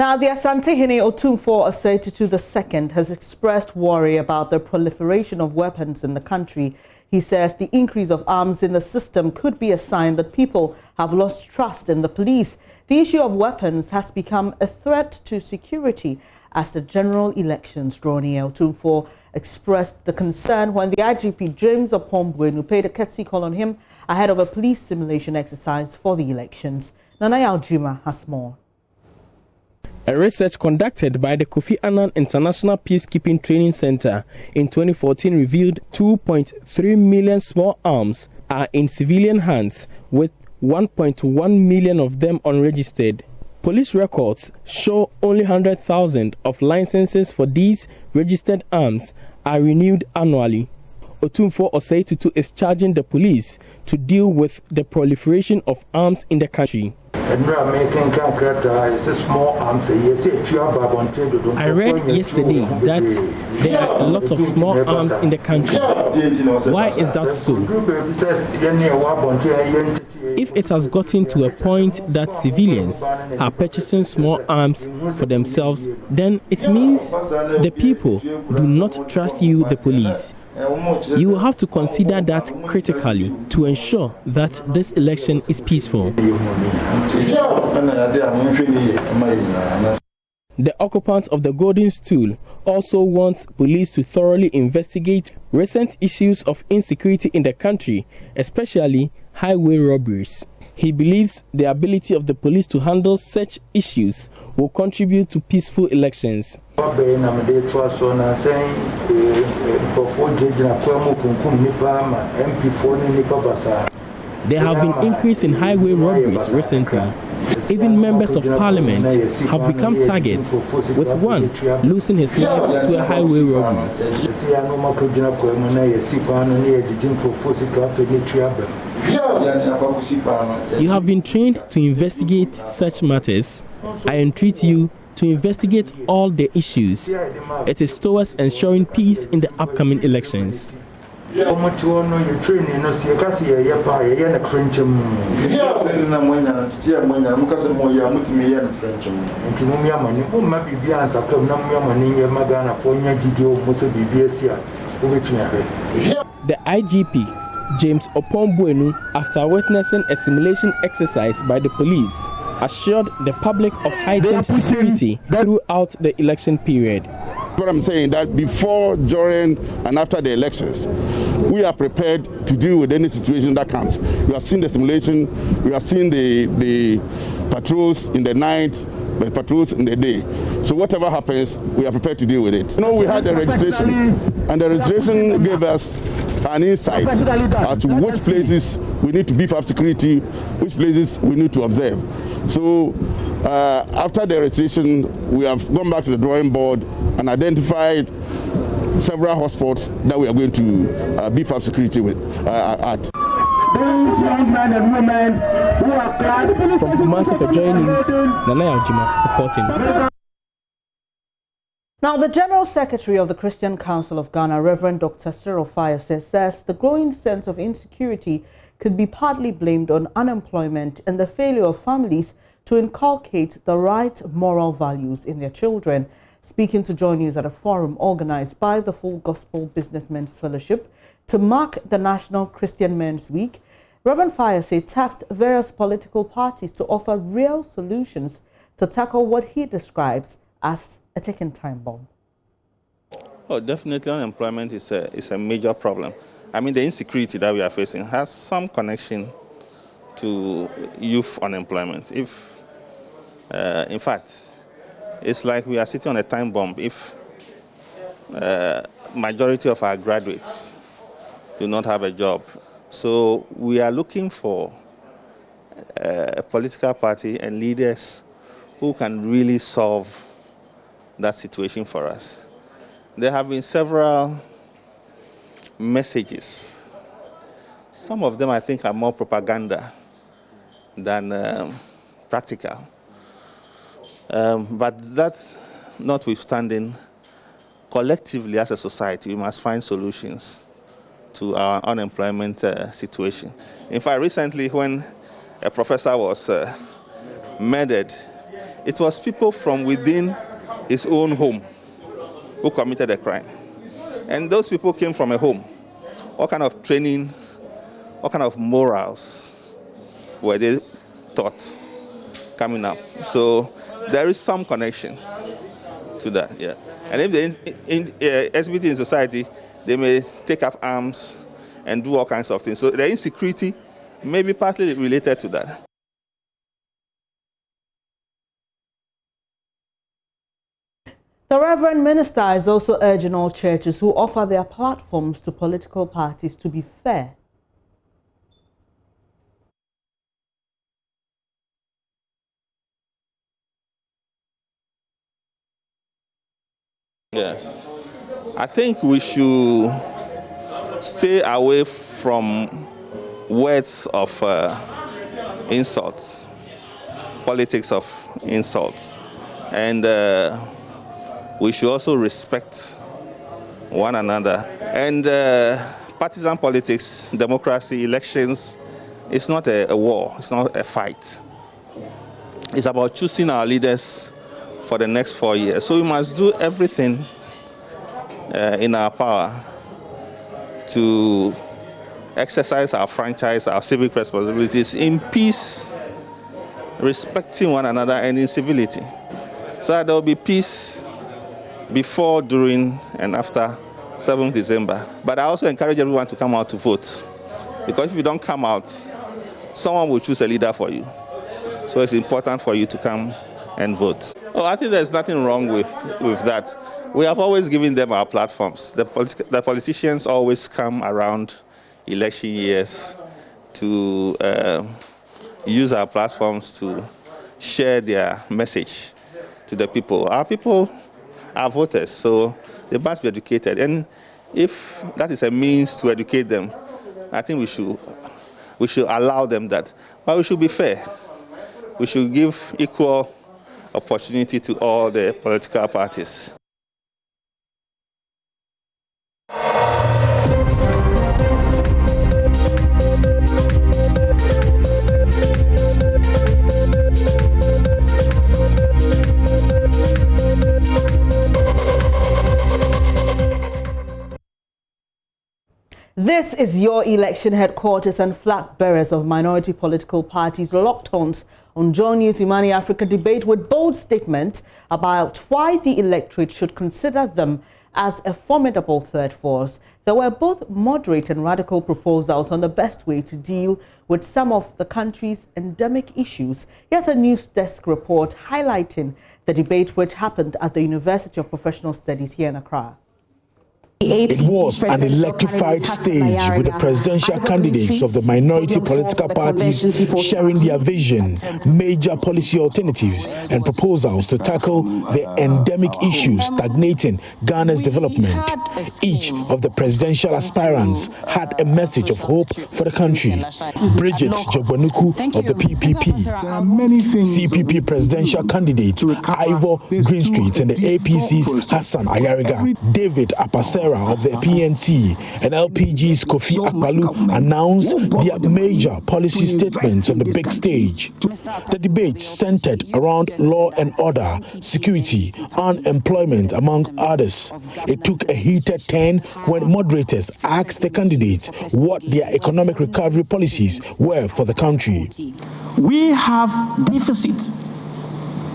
Now, the Asante-Hene Otumfuo Osei II has expressed worry about the proliferation of weapons in the country. He says the increase of arms in the system could be a sign that people have lost trust in the police. The issue of weapons has become a threat to security as the general elections draw near. Otumfuo expressed the concern when the IGP James Opombwenu paid a courtesy call on him ahead of a police simulation exercise for the elections. Nanaya Aljuma has more. A research conducted by the Kofi Annan International Peacekeeping Training Center in 2014 revealed 2.3 million small arms are in civilian hands, with 1.1 million of them unregistered. Police records show only 100,000 of licenses for these registered arms are renewed annually. Otumfuo Osei II is charging the police to deal with the proliferation of arms in the country. I read yesterday that there are a lot of small arms in the country. Why is that so? If it has gotten to a point that civilians are purchasing small arms for themselves, then it means the people do not trust you, the police. You will have to consider that critically to ensure that this election is peaceful. The occupant of the Golden Stool also wants police to thoroughly investigate recent issues of insecurity in the country, especially highway robberies. He believes the ability of the police to handle such issues will contribute to peaceful elections. There have been increase in highway robberies recently. Even members of parliament have become targets, with one losing his life to a highway robbery. You have been trained to investigate such matters. I entreat you to investigate all the issues. It is towards ensuring peace in the upcoming elections. The IGP, James Opombwenu, after witnessing a simulation exercise by the police, assured the public of heightened security throughout the election period. What I'm saying that before, during, and after the elections, we are prepared to deal with any situation that comes. We have seen the simulation, we have seen the patrols in the night, the patrols in the day. So whatever happens, we are prepared to deal with it. You know, we had the registration, and the registration gave us an insight as to which places we need to beef up security, which places we need to observe. So after the registration, we have gone back to the drawing board and identified several hotspots that we are going to beef up security with at. From Kumasi for JoyNews, Nanaya Aljuma reporting. Now, the General Secretary of the Christian Council of Ghana, Reverend Dr. Cyril Fayose, says the growing sense of insecurity could be partly blamed on unemployment and the failure of families to inculcate the right moral values in their children. Speaking to JoyNews at a forum organized by the Full Gospel Businessmen's Fellowship to mark the National Christian Men's Week, Reverend Fayose tasked various political parties to offer real solutions to tackle what he describes as a ticking time bomb. Oh, definitely unemployment is a major problem. I mean, the insecurity that we are facing has some connection to youth unemployment. If, in fact, it's like we are sitting on a time bomb if majority of our graduates do not have a job. So we are looking for a political party and leaders who can really solve that situation for us. There have been several messages. Some of them I think are more propaganda than practical. But that notwithstanding, collectively as a society, we must find solutions to our unemployment situation. In fact, recently when a professor was murdered it was people from within his own home who committed the crime. And those people came from a home. What kind of training, what kind of morals were they taught coming up? So there is some connection to that, yeah. And if they exhibit in society, they may take up arms and do all kinds of things. So the insecurity may be partly related to that. The Reverend Minister is also urging all churches who offer their platforms to political parties to be fair. Yes. I think we should stay away from words of insults, politics of insults, and we should also respect one another. And partisan politics, democracy, elections, it's not a war, it's not a fight. It's about choosing our leaders for the next 4 years. So we must do everything in our power to exercise our franchise, our civic responsibilities in peace, respecting one another, and in civility, so that there will be peace before, during, and after 7th December. But I also encourage everyone to come out to vote, because if you don't come out, someone will choose a leader for you. So it's important for you to come and vote. Oh, I think there's nothing wrong with that. We have always given them our platforms. The politicians always come around election years to use our platforms to share their message to the people. Our people are voters, so they must be educated. And if that is a means to educate them, I think we should allow them that. But we should be fair. We should give equal opportunity to all the political parties. This is your election headquarters, and flag bearers of minority political parties locked horns on JoyNews Imani Africa debate with bold statement about why the electorate should consider them as a formidable third force. There were both moderate and radical proposals on the best way to deal with some of the country's endemic issues. Here's a News Desk report highlighting the debate which happened at the University of Professional Studies here in Accra. It was an electrified stage with the presidential candidates of the minority political parties sharing their vision, major policy alternatives, and proposals to tackle the endemic issues stagnating Ghana's development. Each of the presidential aspirants had a message of hope for the country. Bridget Jogbanuku of the PPP, CPP presidential candidate Ivor Greenstreet, and the APC's Hassan Ayariga, David Apasera of the PNC, and LPG's Kofi Akpalu announced their major policy statements on the big stage. The debate centered around law and order, security, unemployment, among others. It took a heated turn when moderators asked the candidates what their economic recovery policies were for the country. We have deficit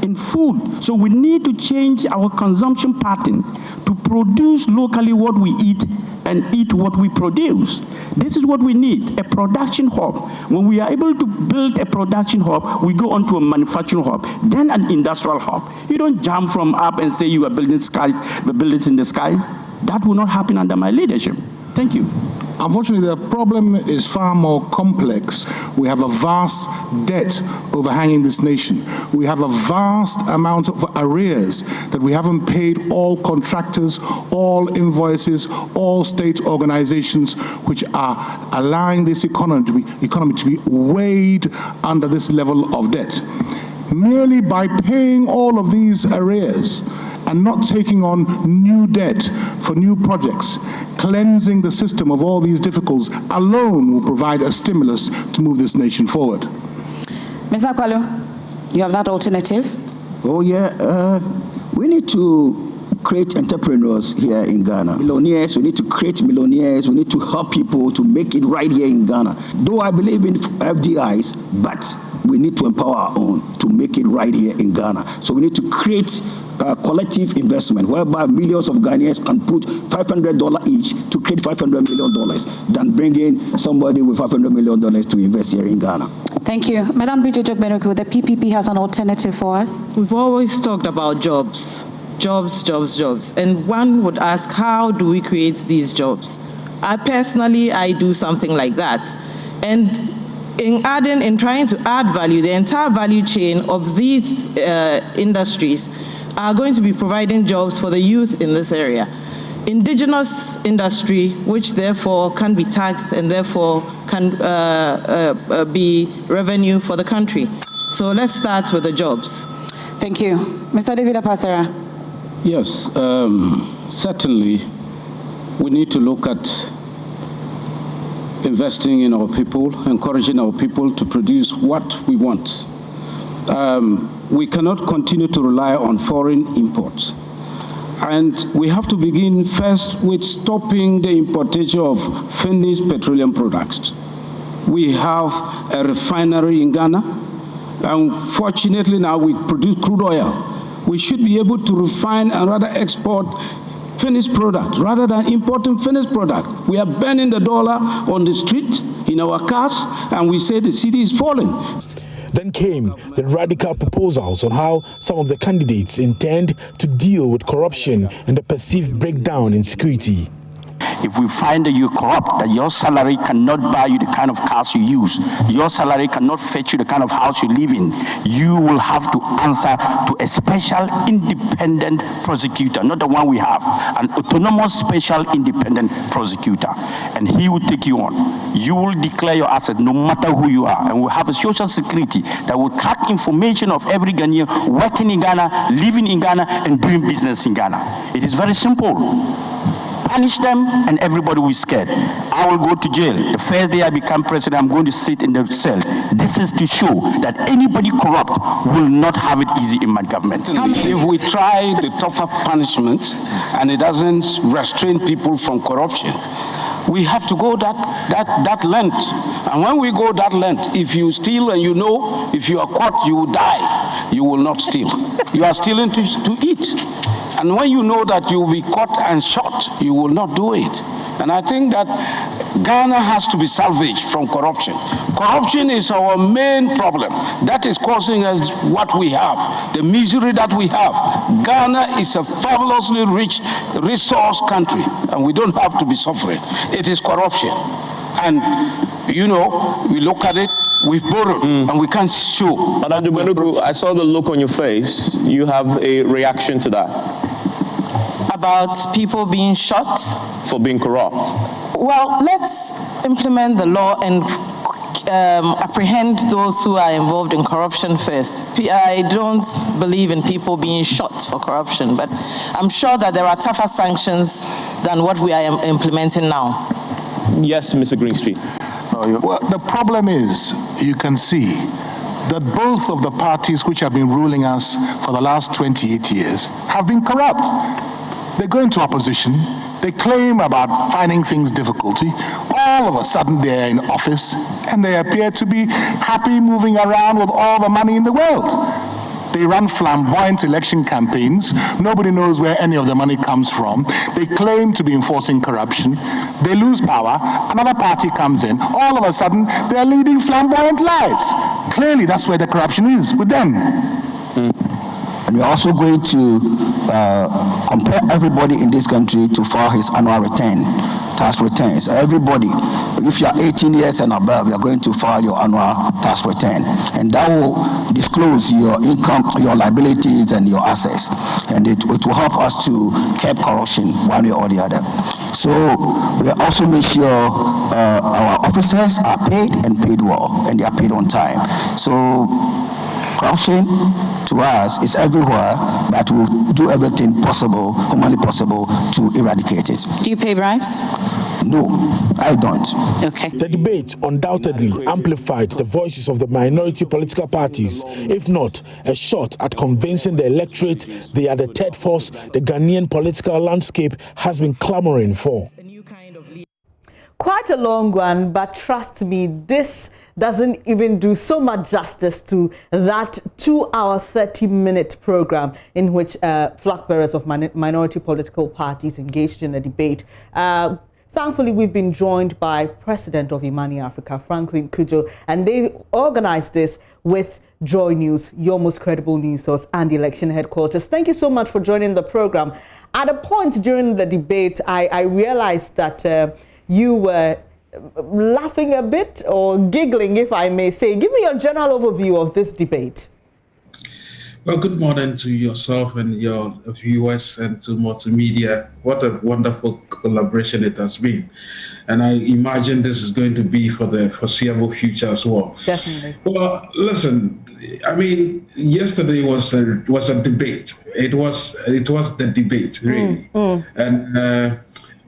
in food, so we need to change our consumption pattern to produce locally what we eat and eat what we produce. This is what we need, a production hub. When we are able to build a production hub, we go on to a manufacturing hub, then an industrial hub. You don't jump from up and say you are building buildings in the sky. That will not happen under my leadership. Thank you. Unfortunately, the problem is far more complex. We have a vast debt overhanging this nation. We have a vast amount of arrears that we haven't paid all contractors, all invoices, all state organizations, which are allowing this economy to be weighed under this level of debt. Merely by paying all of these arrears and not taking on new debt for new projects, cleansing the system of all these difficulties alone will provide a stimulus to move this nation forward. Mr. Akpalu, you have that alternative? Oh, yeah. We need to create entrepreneurs here in Ghana. Millionaires, we need to create millionaires. We need to help people to make it right here in Ghana. Though I believe in FDIs, but we need to empower our own to make it right here in Ghana. So we need to create collective investment whereby millions of Ghanaians can put $500 each to create $500 million than bring in somebody with $500 million to invest here in Ghana. Thank you. Madam Bridget Jogbenuku, the PPP has an alternative for us. We've always talked about jobs. And one would ask, how do we create these jobs? I do something like that. And in trying to add value, the entire value chain of these industries are going to be providing jobs for the youth in this area. Indigenous industry, which therefore can be taxed and therefore can be revenue for the country. So let's start with the jobs. Thank you. Mr. David Apasara. Yes, certainly we need to look at investing in our people, encouraging our people to produce what we want. We cannot continue to rely on foreign imports. And we have to begin first with stopping the importation of finished petroleum products. We have a refinery in Ghana, and fortunately now we produce crude oil. We should be able to refine and rather export finished product rather than importing finished product. We are burning the dollar on the street, in our cars, and we say the city is falling. Then came the radical proposals on how some of the candidates intend to deal with corruption and the perceived breakdown in security. If we find that you're corrupt, that your salary cannot buy you the kind of cars you use, your salary cannot fetch you the kind of house you live in, you will have to answer to a special independent prosecutor, not the one we have, an autonomous special independent prosecutor. And he will take you on. You will declare your asset no matter who you are, and we'll have a social security that will track information of every Ghanaian working in Ghana, living in Ghana, and doing business in Ghana. It is very simple. Punish them and everybody will be scared. I will go to jail. The first day I become president, I'm going to sit in the cell. This is to show that anybody corrupt will not have it easy in my government. If we try the tougher punishment and it doesn't restrain people from corruption, we have to go that length. And when we go that length, if you steal and you know, if you are caught, you will die. You will not steal. You are stealing to eat. And when you know that you will be caught and shot, you will not do it. And I think that Ghana has to be salvaged from corruption. Corruption is our main problem. That is causing us what we have, the misery that we have. Ghana is a fabulously rich resource country, and we don't have to be suffering. It is corruption. And, you know, we look at it, we've borrowed, and we can't show. Madam Jogbenuku, I saw the look on your face. You have a reaction to that? About people being shot? For being corrupt. Well, let's implement the law and apprehend those who are involved in corruption first. I don't believe in people being shot for corruption, but I'm sure that there are tougher sanctions than what we are implementing now. Yes, Mr. Greenstreet. Well, the problem is, you can see that both of the parties which have been ruling us for the last 28 years have been corrupt. They go into opposition, they claim about finding things difficulty, all of a sudden they're in office and they appear to be happy moving around with all the money in the world. They run flamboyant election campaigns. Nobody knows where any of the money comes from. They claim to be enforcing corruption. They lose power. Another party comes in. All of a sudden, they're leading flamboyant lives. Clearly, that's where the corruption is, with them. And we're also going to compare everybody in this country to file his annual return, tax returns. Everybody, if you are 18 years and above, you are going to file your annual tax return. And that will disclose your income, your liabilities, and your assets. And it will help us to curb corruption one way or the other. So we also make sure our officers are paid and paid well, and they are paid on time. So corruption to us is everywhere, but we'll do everything possible, humanly possible, to eradicate it. Do you pay bribes? No, I don't. Okay. The debate undoubtedly amplified the voices of the minority political parties, if not a shot at convincing the electorate they are the third force the Ghanaian political landscape has been clamoring for. Quite a long one, but trust me, this doesn't even do so much justice to that 2-hour, 30-minute program in which flag bearers of minority political parties engaged in a debate. Thankfully, we've been joined by President of Imani Africa, Franklin Cudjoe, and they organized this with Joy News, your most credible news source, and the election headquarters. Thank you so much for joining the program. At a point during the debate, I realized that you were laughing a bit or giggling, if I may say. Give me your general overview of this debate. Well, good morning to yourself and your viewers and to multimedia. What a wonderful collaboration it has been. And I imagine this is going to be for the foreseeable future as well. Definitely. Well, listen, I mean, yesterday was a debate. It was the debate, really. And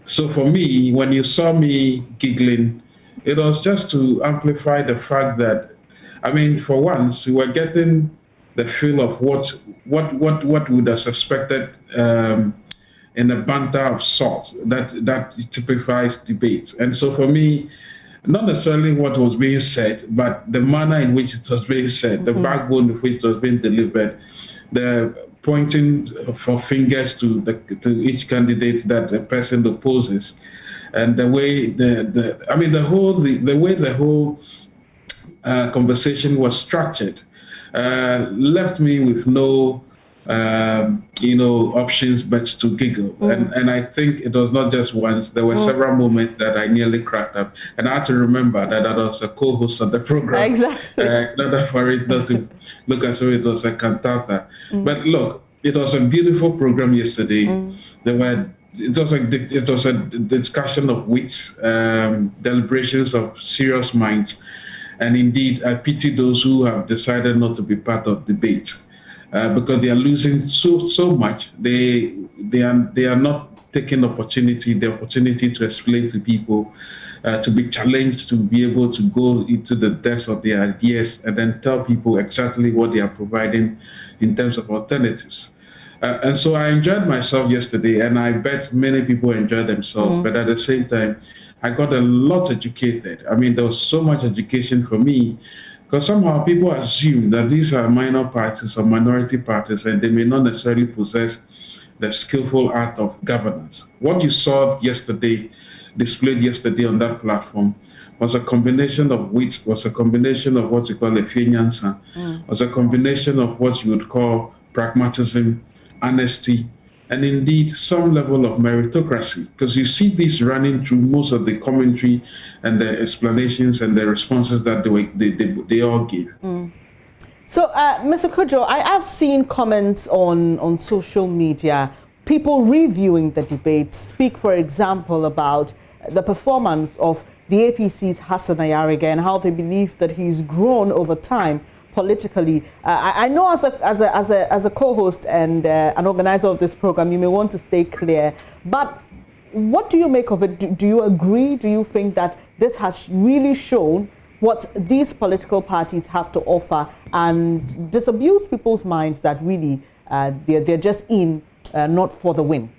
so for me, when you saw me giggling, it was just to amplify the fact that, I mean, for once, we were getting the feel of what would have suspected in a banter of sorts that typifies debates. And so for me, not necessarily what was being said, but the manner in which it was being said, the backbone of which it was being delivered, the pointing for fingers to each candidate that the person opposes, and the way the way the whole conversation was structured left me with no options but to giggle. And I think it was not just once. There were several moments that I nearly cracked up, and I had to remember that I was a co-host of the program. Exactly. Not for it not to look as though it was a cantata. But look, it was a beautiful program yesterday. It was a discussion of wits, deliberations of serious minds, and indeed I pity those who have decided not to be part of debate. Because they are losing so much. They are not taking the opportunity to explain to people, to be challenged, to be able to go into the depths of their ideas and then tell people exactly what they are providing in terms of alternatives. And so I enjoyed myself yesterday, and I bet many people enjoyed themselves. But at the same time, I got a lot educated. I mean, there was so much education for me, because somehow people assume that these are minor parties or minority parties, and they may not necessarily possess the skillful art of governance. What you saw yesterday, displayed yesterday on that platform, was a combination of wit, was a combination of what you call efficiency, was a combination of what you would call pragmatism, honesty, and indeed some level of meritocracy, because you see this running through most of the commentary and the explanations and the responses that they all give. So, Mr. Cudjoe, I have seen comments on social media, people reviewing the debate, speak, for example, about the performance of the APC's Hassan Ayariga and how they believe that he's grown over time politically. I know as a co-host and an organizer of this program, you may want to stay clear, but what do you make of it? Do you agree? Do you think that this has really shown what these political parties have to offer and disabuse people's minds that really they're just in, not for the win?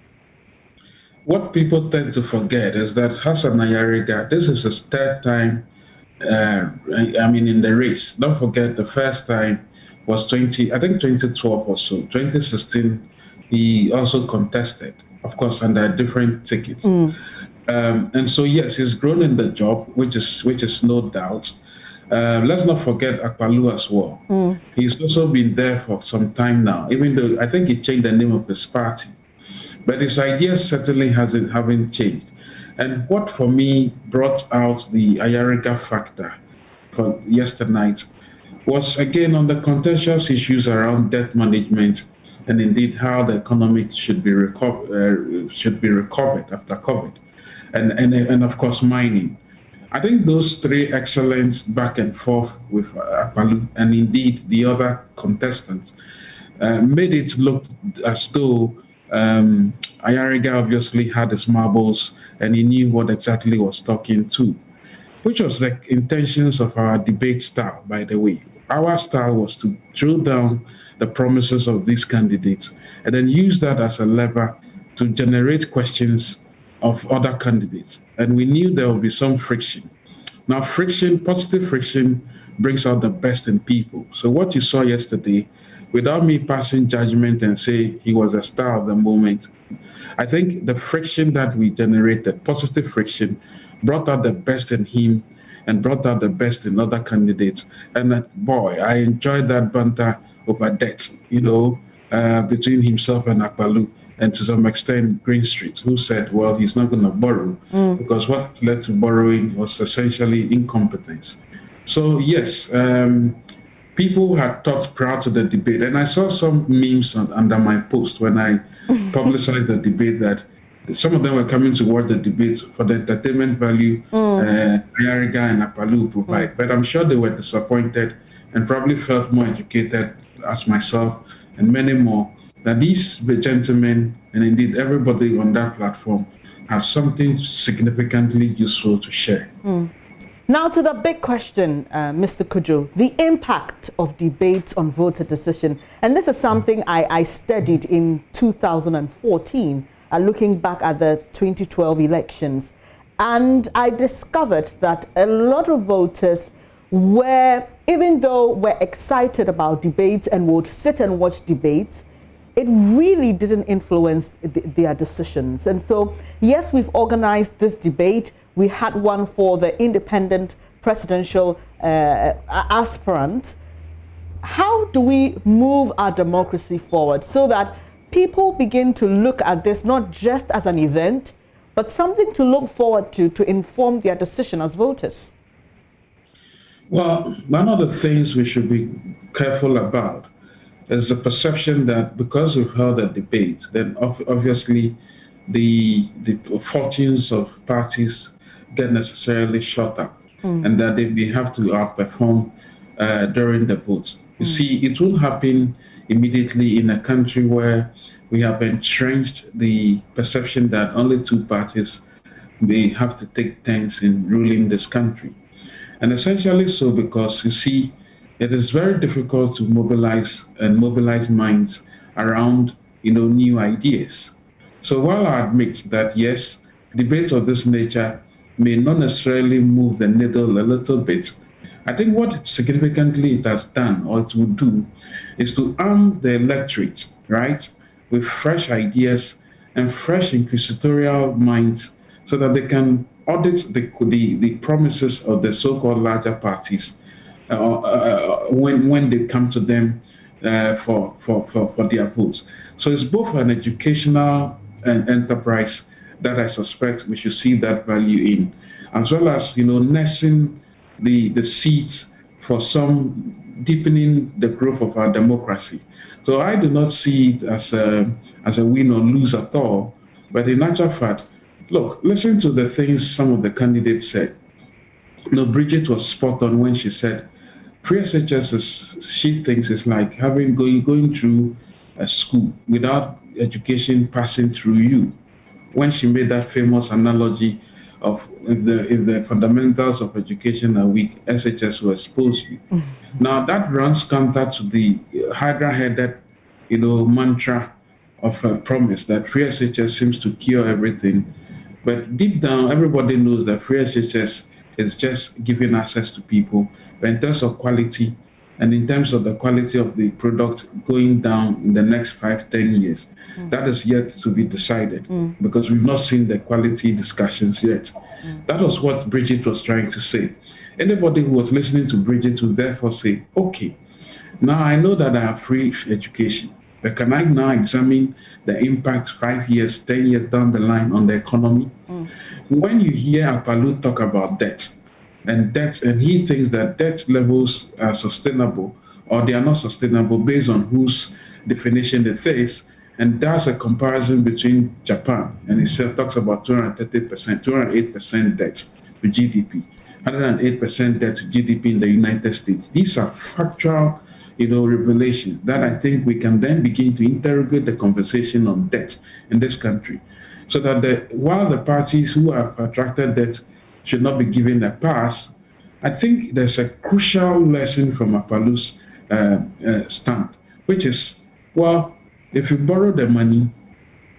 What people tend to forget is that Hassan Ayariga, this is his third time in the race. Don't forget, the first time was 2012 or so. 2016, he also contested, of course, under different tickets. And so, yes, he's grown in the job, which is no doubt. Let's not forget Akpalu as well. He's also been there for some time now, even though I think he changed the name of his party. But his ideas certainly haven't changed. And what for me brought out the Ayariga factor for yesterday was again on the contentious issues around debt management and indeed how the economy should be recovered after COVID, and of course mining. I think those three excellent back and forth with Akpalu and indeed the other contestants made it look as though Ayariga obviously had his marbles and he knew what exactly he was talking to, which was the intentions of our debate style, by the way. Our style was to drill down the promises of these candidates and then use that as a lever to generate questions of other candidates. And we knew there would be some friction. Now, friction, positive friction, brings out the best in people. So what you saw yesterday, without me passing judgment and say he was a star of the moment, I think the friction that we generated, positive friction, brought out the best in him and brought out the best in other candidates. And boy, I enjoyed that banter over debt, between himself and Akbalu, and to some extent Greenstreet, who said, well, he's not going to borrow because what led to borrowing was essentially incompetence. So yes, people had talked prior to the debate, and I saw some memes under my post when I publicized the debate that some of them were coming to watch the debate for the entertainment value Ayariga and Akbalu provide. But I'm sure they were disappointed and probably felt more educated as myself and many more, that these gentlemen, and indeed everybody on that platform, have something significantly useful to share. Now to the big question, Mr. Kojo, the impact of debates on voter decision. And this is something I studied in 2014, looking back at the 2012 elections. And I discovered that a lot of voters were, even though were excited about debates and would sit and watch debates, it really didn't influence their decisions. And so, yes, we've organized this debate. We had one for the independent presidential aspirant. How do we move our democracy forward so that people begin to look at this not just as an event, but something to look forward to inform their decision as voters? Well, one of the things we should be careful about is the perception that because we've held a debate, then obviously the fortunes of parties get necessarily shot up and that they may have to outperform during the votes. You see, it will happen immediately in a country where we have entrenched the perception that only two parties may have to take turns in ruling this country. And essentially so because, you see, it is very difficult to mobilize minds around, new ideas. So while I admit that, yes, debates of this nature may not necessarily move the needle a little bit, I think what significantly it has done, or it will do, is to arm the electorate, right, with fresh ideas and fresh inquisitorial minds so that they can audit the promises of the so-called larger parties when they come to them for their votes. So it's both an educational enterprise that I suspect we should see that value in, as well as nursing the seeds for some deepening the growth of our democracy. So I do not see it as a win or lose at all. But in actual fact, look, listen to the things some of the candidates said. Bridget was spot on when she said, pre-SHS, she thinks it's like going through a school without education passing through you. When she made that famous analogy of if the fundamentals of education are weak, SHS will expose you. Now that runs counter to the Hydra-headed, mantra of a promise that free SHS seems to cure everything. But deep down, everybody knows that free SHS is just giving access to people. But in terms of quality, and in terms of the quality of the product going down in the next 5-10 years, that is yet to be decided because we've not seen the quality discussions yet. That was what Bridget was trying to say. Anybody who was listening to Bridget would therefore say, okay, now I know that I have free education, but can I now examine the impact 5 years, 10 years down the line on the economy? When you hear Akbalu talk about debt, and he thinks that debt levels are sustainable or they are not sustainable based on whose definition they face, and that's a comparison between Japan, and he talks about 208% debt to GDP, 108% debt to GDP in the United States. These are factual, revelations that I think we can then begin to interrogate the conversation on debt in this country, so that while the parties who have attracted debt should not be given a pass, I think there's a crucial lesson from Apalu's stand, which is, well, if you borrow the money,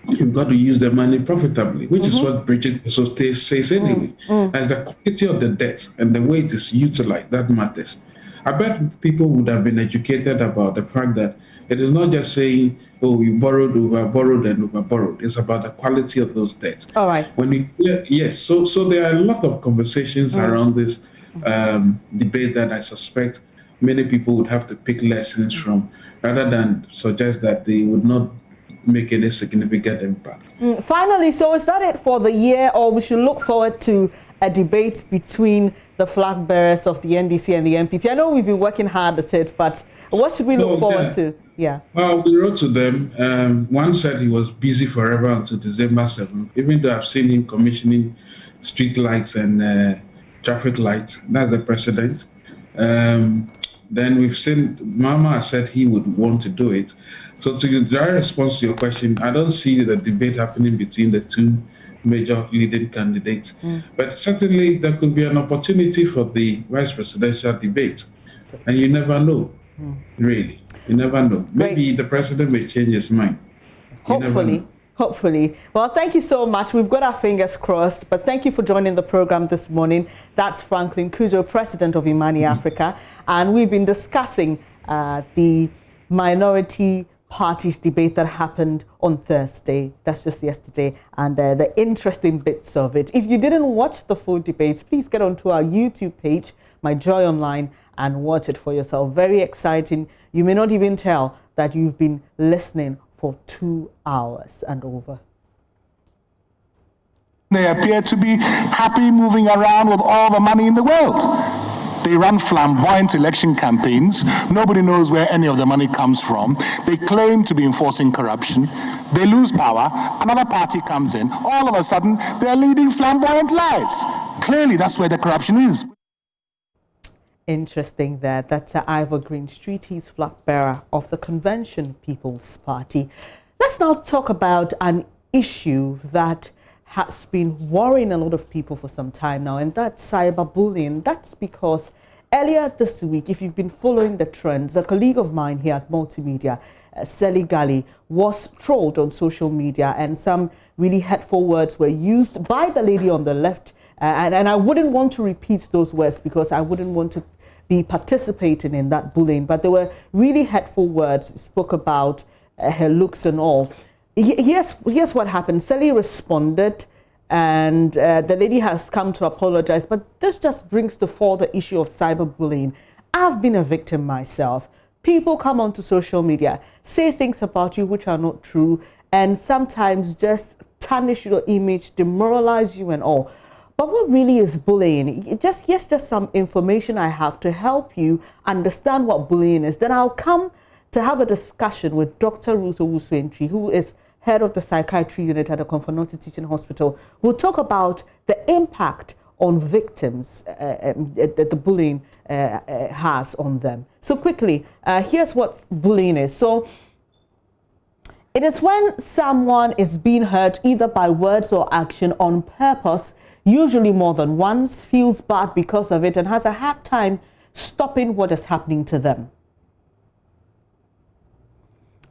you've got to use the money profitably, which is what Bridget says anyway. As the quality of the debt and the way it is utilized, that matters. I bet people would have been educated about the fact that it is not just saying, oh, you borrowed, over-borrowed, and over-borrowed. It's about the quality of those debts. All right. Yes, so there are a lot of conversations around this debate that I suspect many people would have to pick lessons from, rather than suggest that they would not make any significant impact. Finally, so is that it for the year, or we should look forward to a debate between the flag bearers of the NDC and the MPP? I know we've been working hard at it, but what should we look forward to? Yeah. Well, we wrote to them. One said he was busy forever until December 7th, even though I've seen him commissioning street lights and traffic lights. That's the precedent. Then we've seen Mama said he would want to do it. So to the direct response to your question, I don't see the debate happening between the two major leading candidates. But certainly there could be an opportunity for the vice presidential debate. And you never know, really. You never know. Maybe the president may change his mind. Hopefully. Well, thank you so much. We've got our fingers crossed, but thank you for joining the program this morning. That's Franklin Kuzo, president of Imani Africa, and we've been discussing the minority parties debate that happened on Thursday. That's just yesterday, and the interesting bits of it. If you didn't watch the full debates, please get onto our YouTube page, My Joy Online, and watch it for yourself. Very exciting. You may not even tell that you've been listening for 2 hours and over. They appear to be happy moving around with all the money in the world. They run flamboyant election campaigns. Nobody knows where any of the money comes from. They claim to be enforcing corruption. They lose power. Another party comes in. All of a sudden, they're leading flamboyant lives. Clearly, that's where the corruption is. Interesting there. That's Ivor Green Street. He's flag bearer of the Convention People's Party. Let's now talk about an issue that has been worrying a lot of people for some time now, and that's cyberbullying. That's because earlier this week, if you've been following the trends, a colleague of mine here at Multimedia, Sally Gali, was trolled on social media, and some really hurtful words were used by the lady on the left. And I wouldn't want to repeat those words because I wouldn't want to be participating in that bullying, but there were really hurtful words, spoke about her looks and all. Here's what happened. Sally responded, and the lady has come to apologize, but this just brings to fore the issue of cyberbullying. I've been a victim myself. People come onto social media, say things about you which are not true, and sometimes just tarnish your image, demoralize you and all. But what really is bullying? Just some information I have to help you understand what bullying is. Then I'll come to have a discussion with Dr. Ruth Owusu-Entry, who is head of the psychiatry unit at the Konfo Teaching Hospital. We'll talk about the impact on victims that the bullying has on them. So quickly, here's what bullying is. So it is when someone is being hurt either by words or action on purpose, usually more than once, feels bad because of it, and has a hard time stopping what is happening to them.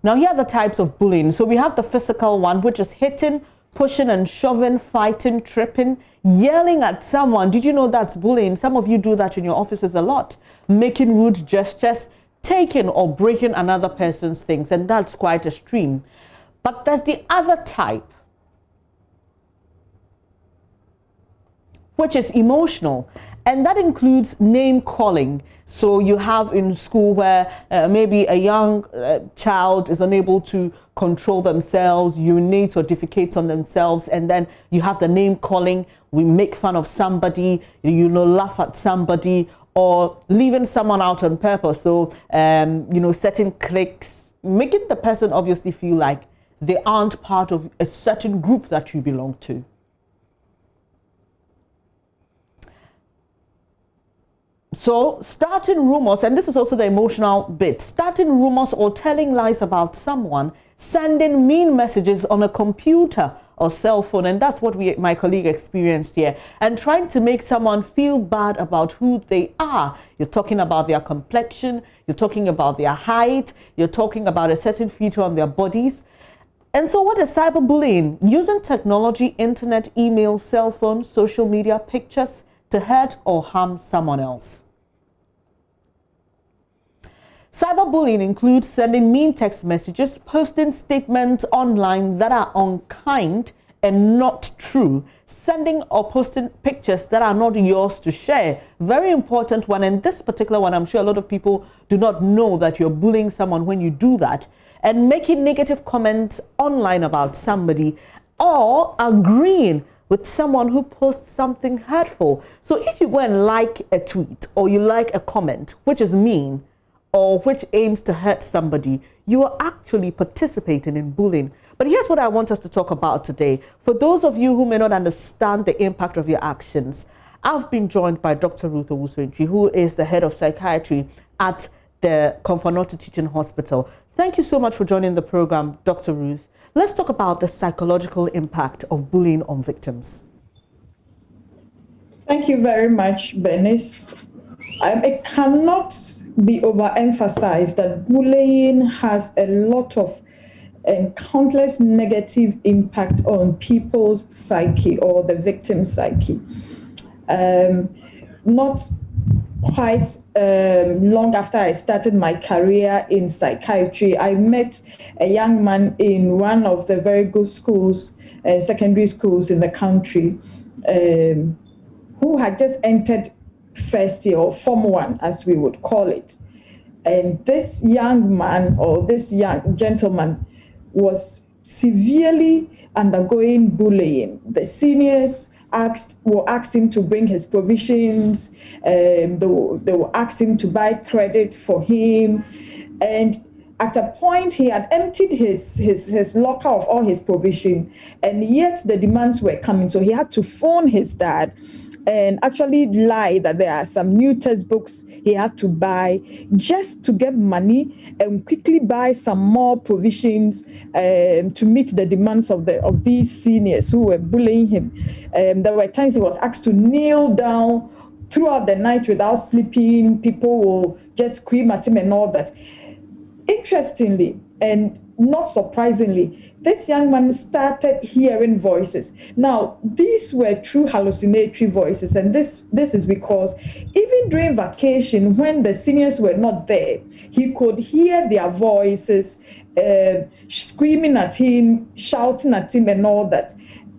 Now, here are the types of bullying. So we have the physical one, which is hitting, pushing and shoving, fighting, tripping, yelling at someone. Did you know that's bullying? Some of you do that in your offices a lot. Making rude gestures, taking or breaking another person's things, and that's quite extreme. But there's the other type, which is emotional, and that includes name calling. So you have in school where maybe a young child is unable to control themselves, urinates or defecates on themselves, and then you have the name calling. We make fun of somebody, laugh at somebody, or leaving someone out on purpose. So certain cliques, making the person obviously feel like they aren't part of a certain group that you belong to. So starting rumors, and this is also the emotional bit, starting rumors or telling lies about someone, sending mean messages on a computer or cell phone, and that's what my colleague experienced here, and trying to make someone feel bad about who they are. You're talking about their complexion, you're talking about their height, you're talking about a certain feature on their bodies. And so what is cyberbullying? Using technology, internet, email, cell phone, social media, pictures to hurt or harm someone else. Cyberbullying includes sending mean text messages, posting statements online that are unkind and not true, sending or posting pictures that are not yours to share. Very important one, and this particular one, I'm sure a lot of people do not know that you're bullying someone when you do that, and making negative comments online about somebody, or agreeing with someone who posts something hurtful. So if you go and like a tweet or you like a comment which is mean or which aims to hurt somebody, you are actually participating in bullying. But here's what I want us to talk about today. For those of you who may not understand the impact of your actions, I've been joined by Dr. Ruth Owusu-Antwi, who is the head of psychiatry at the Komfo Teaching Hospital. Thank you so much for joining the program, Dr. Ruth. Let's talk about the psychological impact of bullying on victims. Thank you very much, Bernice. It cannot be overemphasized that bullying has a lot of and countless negative impact on people's psyche or the victim's psyche. Not quite long after I started my career in psychiatry, I met a young man in one of the very good schools, secondary schools in the country, who had just entered first year, or Form 1, as we would call it. And this young man, or this young gentleman, was severely undergoing bullying. The seniors will ask him to bring his provisions, they will ask him to buy credit for him. And at a point, he had emptied his locker of all his provision, and yet the demands were coming. So he had to phone his dad and actually lie that there are some new textbooks he had to buy just to get money and quickly buy some more provisions to meet the demands of these seniors who were bullying him. There were times he was asked to kneel down throughout the night without sleeping. People will just scream at him and all that. Interestingly, and not surprisingly, this young man started hearing voices. Now, these were true hallucinatory voices, and this is because even during vacation, when the seniors were not there, he could hear their voices screaming at him, shouting at him, and all that.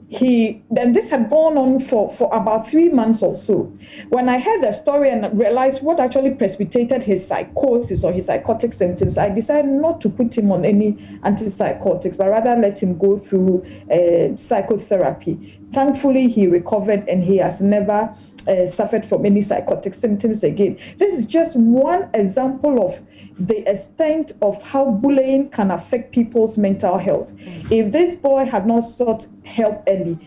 Then this had gone on for about 3 months or so. When I heard the story and realized what actually precipitated his psychosis or his psychotic symptoms, I decided not to put him on any antipsychotics, but rather let him go through psychotherapy. Thankfully, he recovered and he has never suffered from any psychotic symptoms again. This is just one example of the extent of how bullying can affect people's mental health. If this boy had not sought help early,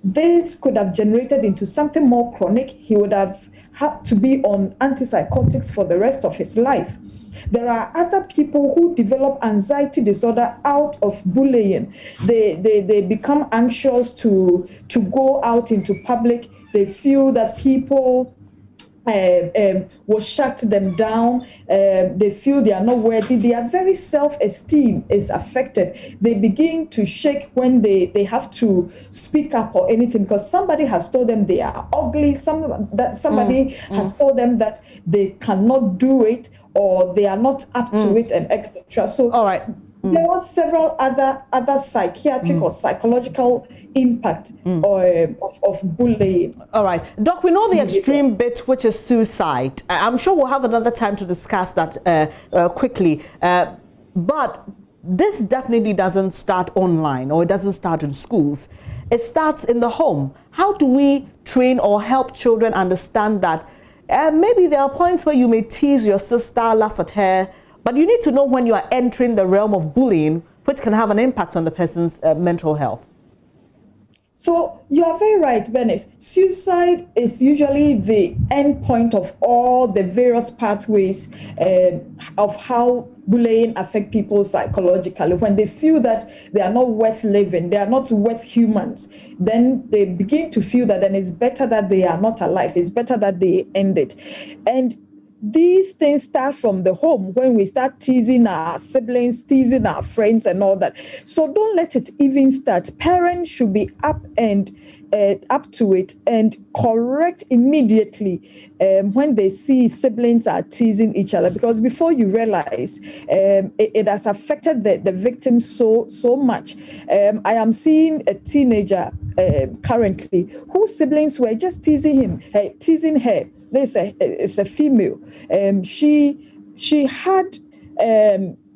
this could have generated into something more chronic. He would have had to be on antipsychotics for the rest of his life. There are other people who develop anxiety disorder out of bullying. They become anxious to go out into public. They feel that people will shut them down. They feel they are not worthy. Their very self-esteem is affected. They begin to shake when they have to speak up or anything, because somebody has told them they are ugly. Somebody has told them that they cannot do it or they are not up to it, and etc. So all right. There was several other psychiatric or psychological impact of bullying. All right. Doc, we know the extreme bit, which is suicide. I'm sure we'll have another time to discuss that quickly. But this definitely doesn't start online, or it doesn't start in schools. It starts in the home. How do we train or help children understand that maybe there are points where you may tease your sister, laugh at her, but you need to know when you are entering the realm of bullying, which can have an impact on the person's mental health? So you are very right, Bennett. Suicide is usually the end point of all the various pathways of how bullying affects people psychologically. When they feel that they are not worth living, they are not worth humans, then they begin to feel that then it's better that they are not alive. It's better that they end it. And these things start from the home when we start teasing our siblings, teasing our friends and all that. So don't let it even start. Parents should be up to it and correct immediately when they see siblings are teasing each other, because before you realize it has affected the victim so much. I am seeing a teenager currently whose siblings were just teasing her. It's a female. She had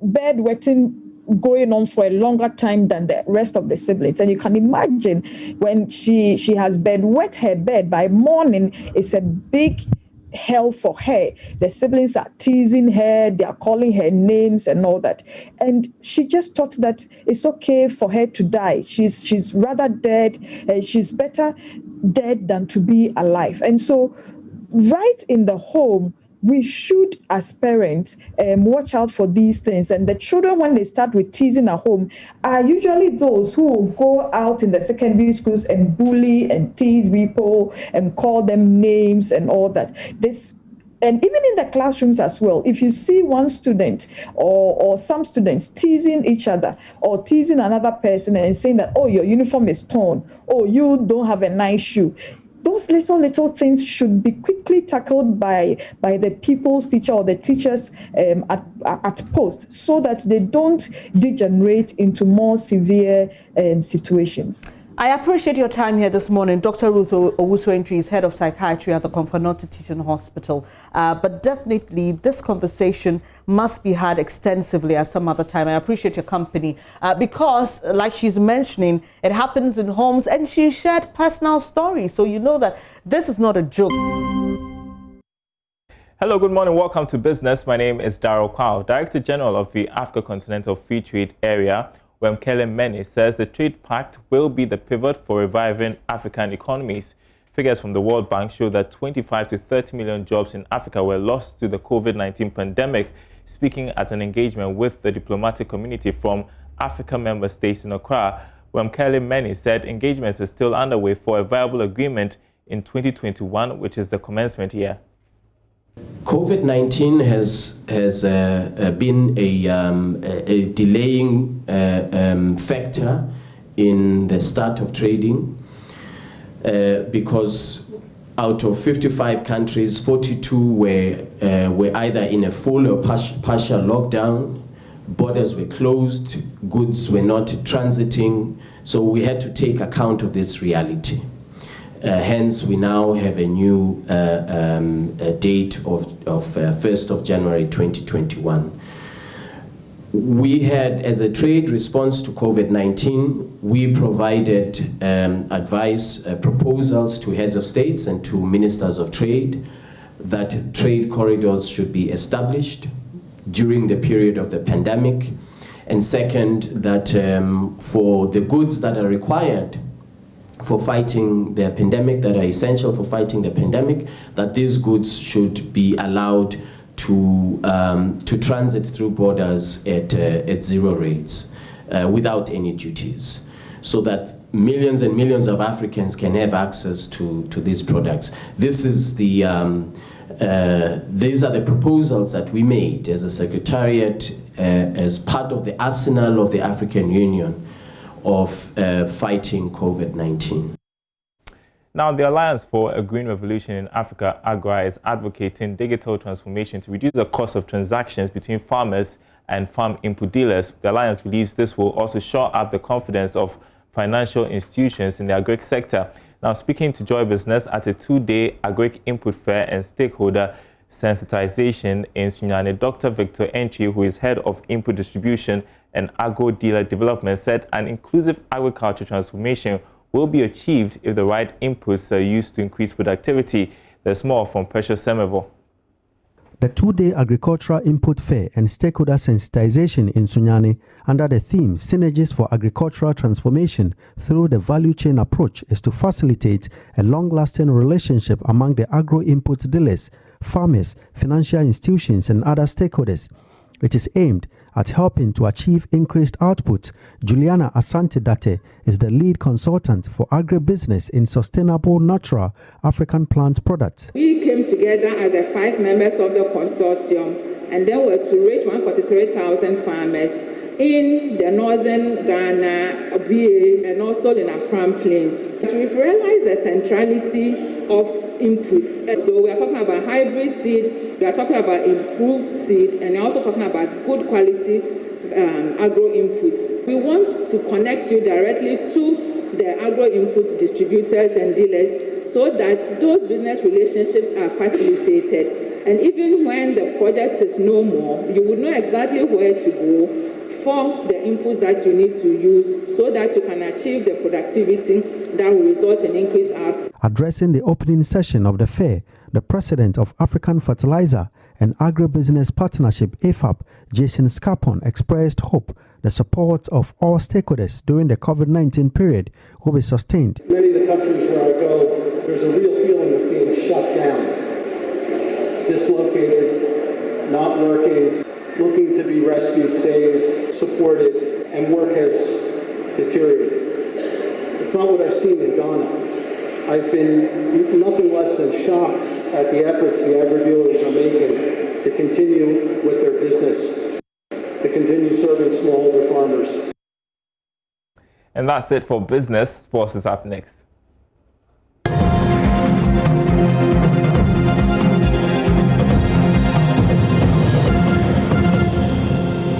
bedwetting going on for a longer time than the rest of the siblings, and you can imagine when she has bedwet her bed by morning, it's a big hell for her. The siblings are teasing her, they are calling her names and all that, and she just thought that it's okay for her to die. She's rather dead, and she's better dead than to be alive. And so right in the home, we should, as parents, watch out for these things. And the children, when they start with teasing at home, are usually those who will go out in the secondary schools and bully and tease people and call them names and all that. And even in the classrooms as well, if you see one student or some students teasing each other or teasing another person and saying that, oh, your uniform is torn, oh, you don't have a nice shoe, those little things should be quickly tackled by the pupils teacher or the teachers at post, so that they don't degenerate into more severe situations. I appreciate your time here this morning. Dr. Ruth Owusu-Antwi is head of psychiatry at the Confanote Teaching Hospital. But definitely this conversation must be had extensively at some other time. I appreciate your company because, like she's mentioning, it happens in homes, and she shared personal stories. So you know that this is not a joke. Hello, good morning. Welcome to Business. My name is Darryl Kwao, Director General of the Africa Continental Free Trade Area. Wemkele Mene says the trade pact will be the pivot for reviving African economies. Figures from the World Bank show that 25 to 30 million jobs in Africa were lost to the COVID-19 pandemic. Speaking at an engagement with the diplomatic community from African member states in Accra, Wemkele Mene said engagements are still underway for a viable agreement in 2021, which is the commencement year. COVID-19 has been a delaying factor in the start of trading because out of 55 countries, 42 were either in a full or partial lockdown. Borders were closed, goods were not transiting, so we had to take account of this reality. Hence, we now have a new date of 1st of January 2021. We had, as a trade response to COVID-19, we provided advice, proposals to heads of states and to ministers of trade that trade corridors should be established during the period of the pandemic. And second, that for the goods that are required for fighting the pandemic, that are essential for fighting the pandemic, that these goods should be allowed to transit through borders at zero rates, without any duties, so that millions and millions of Africans can have access to these products. This is the these are the proposals that we made as a secretariat as part of the arsenal of the African Union of fighting COVID-19. Now, the Alliance for a Green Revolution in Africa, AGRA, is advocating digital transformation to reduce the cost of transactions between farmers and farm input dealers. The Alliance believes this will also shore up the confidence of financial institutions in the agric sector. Now, speaking to Joy Business at a two-day agric input fair and stakeholder sensitization in Sunyani, Dr. Victor Entry, who is head of input distribution and agro-dealer development, said an inclusive agriculture transformation will be achieved if the right inputs are used to increase productivity. There's more from Precious Semevo. The two-day agricultural input fair and stakeholder sensitization in Sunyani under the theme Synergies for Agricultural Transformation through the Value Chain Approach is to facilitate a long-lasting relationship among the agro-input dealers, farmers, financial institutions and other stakeholders. It is aimed at helping to achieve increased output. Juliana Asante Date is the lead consultant for agribusiness in sustainable natural African plant products. We came together as the 5 members of the consortium and then were to rate 143,000 farmers in the northern Ghana, BA, and also in Afram Plains. We've realized the centrality of inputs. So we are talking about hybrid seed, we are talking about improved seed, and we're also talking about good quality agro inputs. We want to connect you directly to the agro inputs distributors and dealers so that those business relationships are facilitated. And even when the project is no more, you would know exactly where to go for the inputs that you need to use so that you can achieve the productivity that will result in increased output. Addressing the opening session of the fair, the president of African Fertilizer and Agribusiness Partnership, AFAP, Jason Scarpon, expressed hope the support of all stakeholders during the COVID-19 period will be sustained. Many of the countries where I go, there's a real feeling of being shut down, dislocated, not working, looking to be rescued, saved, supported, and work has deteriorated. It's not what I've seen in Ghana. I've been nothing less than shocked at the efforts the agri-dealers are making to continue with their business, to continue serving smallholder farmers. And that's it for business. Sports is up next.